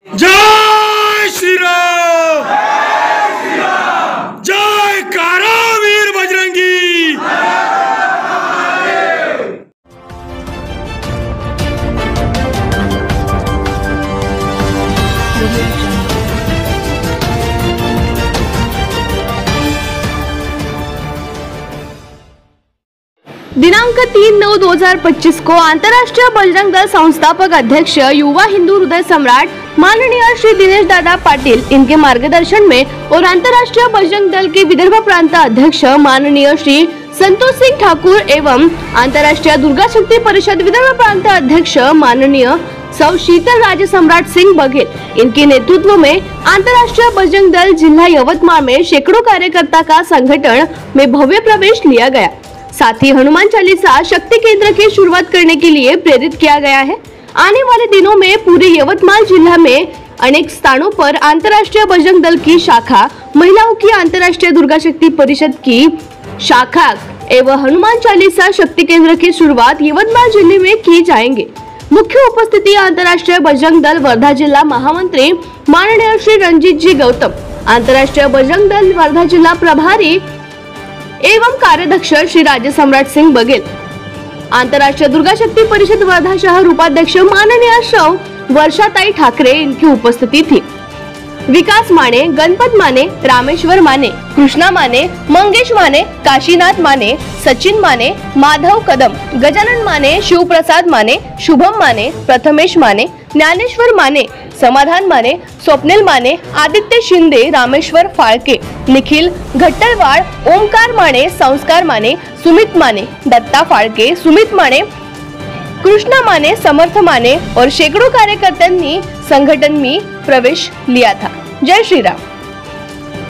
जय श्री राम, जय कारा वीर बजरंगी। दिनांक 3/9/2025 को अंतर्राष्ट्रीय बजरंग दल संस्थापक अध्यक्ष युवा हिंदू हृदय सम्राट माननीय श्री दिनेश दादा पाटिल इनके मार्गदर्शन में और अंतर्राष्ट्रीय बजरंग दल के विदर्भ प्रांत अध्यक्ष माननीय श्री संतोष सिंह ठाकुर एवं अंतर्राष्ट्रीय दुर्गा शक्ति परिषद विदर्भ प्रांत अध्यक्ष माननीय सौ शीतल राजे सम्राट सिंह बघेल इनके नेतृत्व में अंतर्राष्ट्रीय बजरंग दल जिला यवतमाल में सैकड़ों कार्यकर्ता का संगठन में भव्य प्रवेश लिया गया। साथ ही हनुमान चालीसा शक्ति केंद्र की शुरुआत करने के लिए प्रेरित किया गया है। आने वाले दिनों में पूरे यवतमाल जिला में अनेक स्थानों पर अंतर्राष्ट्रीय बजरंग दल की शाखा, महिलाओं की अंतर्राष्ट्रीय दुर्गा शक्ति परिषद की शाखा एवं हनुमान चालीसा शक्ति केंद्र की शुरुआत यवतमाल जिले में की जाएंगे। मुख्य उपस्थिति अंतर्राष्ट्रीय बजरंग दल वर्धा जिला महामंत्री माननीय श्री रंजीत जी गौतम, अंतर्राष्ट्रीय बजरंग दल वर्धा जिला प्रभारी एवं कार्याध्यक्ष श्री राजे सम्राट सिंह बघेल, अंतर्राष्ट्रीय दुर्गा शक्ति परिषद वर्धा शहर उपाध्यक्ष माननीय सौ वर्षाताई ठाकरे इनकी उपस्थिति थी। विकास माने, गणपत माने, रामेश्वर माने, कृष्णा माने, मंगेश माने, काशीनाथ माने, सचिन माने, माधव कदम, गजानन माने, शिवप्रसाद माने, शुभम माने, प्रथमेश माने, ज्ञानेश्वर माने, समाधान माने, स्वप्निल माने, आदित्य शिंदे, रामेश्वर फाळके, निखिल घट्टलवाड़, ओमकार माने, संस्कार माने, सुमित माने, दत्ता फाळके, सुमित माने, कृष्णा माने, समर्थ माने और सैकड़ों कार्यकर्ताओं ने संगठन में प्रवेश लिया था। जय श्री राम।